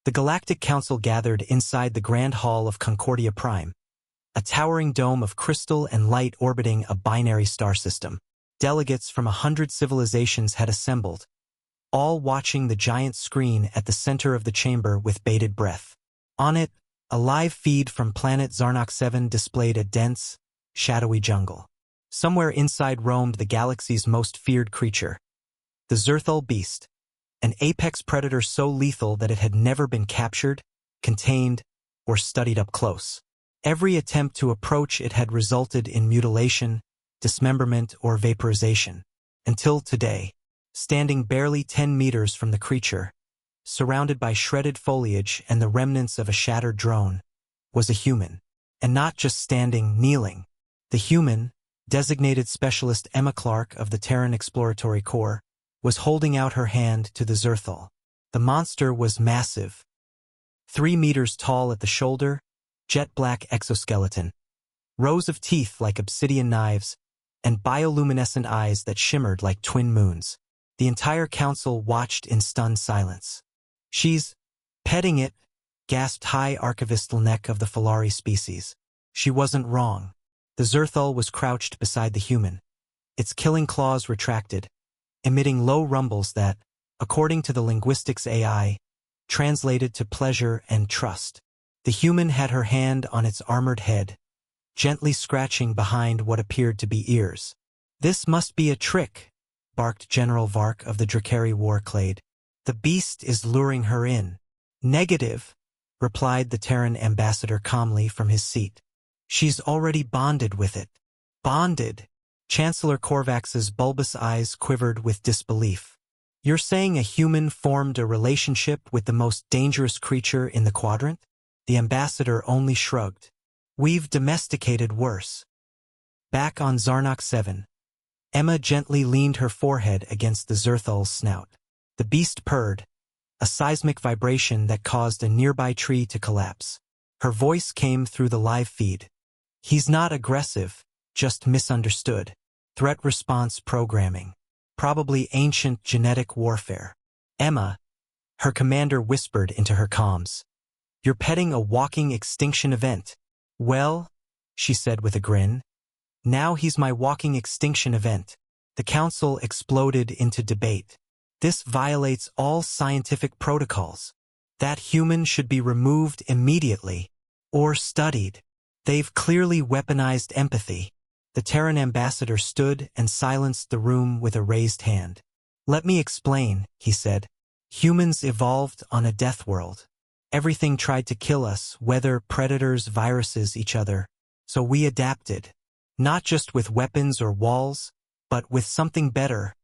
The Galactic Council gathered inside the Grand Hall of Concordia Prime, a towering dome of crystal and light orbiting a binary star system. Delegates from 100 civilizations had assembled, all watching the giant screen at the center of the chamber with bated breath. On it, a live feed from planet Zarnok 7 displayed a dense, shadowy jungle. Somewhere inside roamed the galaxy's most feared creature, the Zerthal beast, an apex predator so lethal that it had never been captured, contained, or studied up close. Every attempt to approach it had resulted in mutilation, dismemberment, or vaporization. Until today, standing barely 10 meters from the creature, surrounded by shredded foliage and the remnants of a shattered drone, was a human. And not just standing, kneeling. The human, designated Specialist Emma Clark of the Terran Exploratory Corps, was holding out her hand to the Zerthal. The monster was massive, 3 meters tall at the shoulder, jet-black exoskeleton, rows of teeth like obsidian knives, and bioluminescent eyes that shimmered like twin moons. The entire council watched in stunned silence. "She's petting it," gasped High Archivist Lnek of the Falari species. She wasn't wrong. The Zerthal was crouched beside the human, its killing claws retracted, emitting low rumbles that, according to the linguistics AI, translated to pleasure and trust. The human had her hand on its armored head, gently scratching behind what appeared to be ears. "This must be a trick," barked General Vark of the Drakari War Clade. "The beast is luring her in." "Negative," replied the Terran ambassador calmly from his seat. "She's already bonded with it." "Bonded?" Chancellor Korvax's bulbous eyes quivered with disbelief. "You're saying a human formed a relationship with the most dangerous creature in the quadrant?" The ambassador only shrugged. "We've domesticated worse." Back on Zarnok 7, Emma gently leaned her forehead against the Zerthal's snout. The beast purred, a seismic vibration that caused a nearby tree to collapse. Her voice came through the live feed. "He's not aggressive, just misunderstood. Threat response programming. Probably ancient genetic warfare." "Emma," her commander whispered into her comms, "you're petting a walking extinction event." "Well," she said with a grin, "now he's my walking extinction event." The council exploded into debate. "This violates all scientific protocols. That human should be removed immediately, or studied. They've clearly weaponized empathy." The Terran ambassador stood and silenced the room with a raised hand. "Let me explain," he said. "Humans evolved on a death world. Everything tried to kill us, whether predators, viruses, each other. So we adapted. Not just with weapons or walls, but with something better."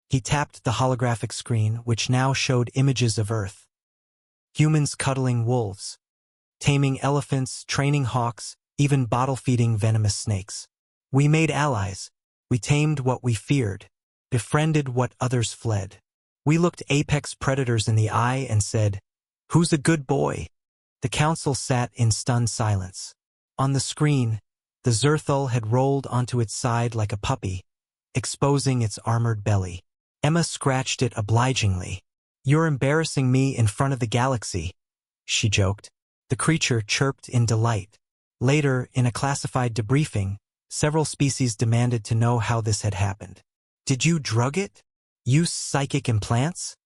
He tapped the holographic screen, which now showed images of Earth. Humans cuddling wolves, taming elephants, training hawks, even bottle-feeding venomous snakes. We made allies. We tamed what we feared, befriended what others fled. We looked apex predators in the eye and said, "Who's a good boy?" The council sat in stunned silence. On the screen, the Zerthal had rolled onto its side like a puppy, exposing its armored belly. Emma scratched it obligingly. "You're embarrassing me in front of the galaxy," she joked. The creature chirped in delight. Later, in a classified debriefing, several species demanded to know how this had happened. "Did you drug it? Use psychic implants?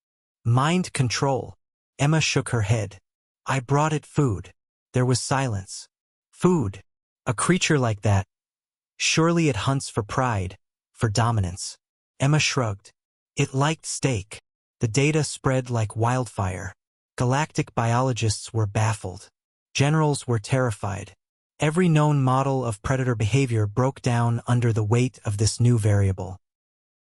Mind control?" Emma shook her head. "I brought it food." There was silence. Food. A creature like that. Surely it hunts for pride, for dominance. Emma shrugged. It liked steak. The data spread like wildfire. Galactic biologists were baffled. Generals were terrified. Every known model of predator behavior broke down under the weight of this new variable.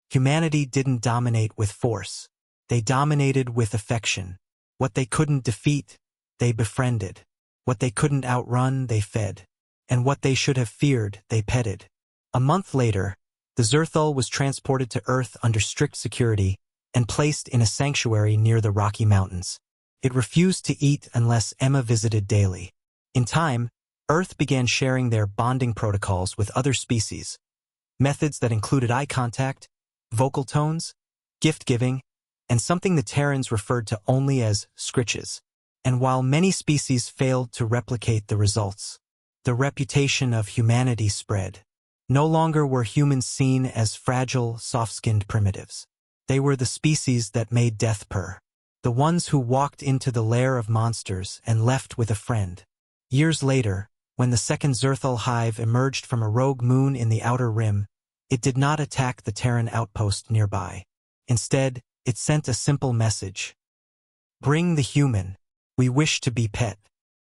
Humanity didn't dominate with force. They dominated with affection. What they couldn't defeat, they befriended. What they couldn't outrun, they fed. And what they should have feared, they petted. A month later, the Zerthal was transported to Earth under strict security and placed in a sanctuary near the Rocky Mountains. It refused to eat unless Emma visited daily. In time, Earth began sharing their bonding protocols with other species, methods that included eye contact, vocal tones, gift-giving, and something the Terrans referred to only as scritches. And while many species failed to replicate the results, the reputation of humanity spread. No longer were humans seen as fragile, soft-skinned primitives. They were the species that made death purr. The ones who walked into the lair of monsters and left with a friend. Years later, when the second Zerthal hive emerged from a rogue moon in the Outer Rim, it did not attack the Terran outpost nearby. Instead, it sent a simple message. Bring the human. We wish to be pet.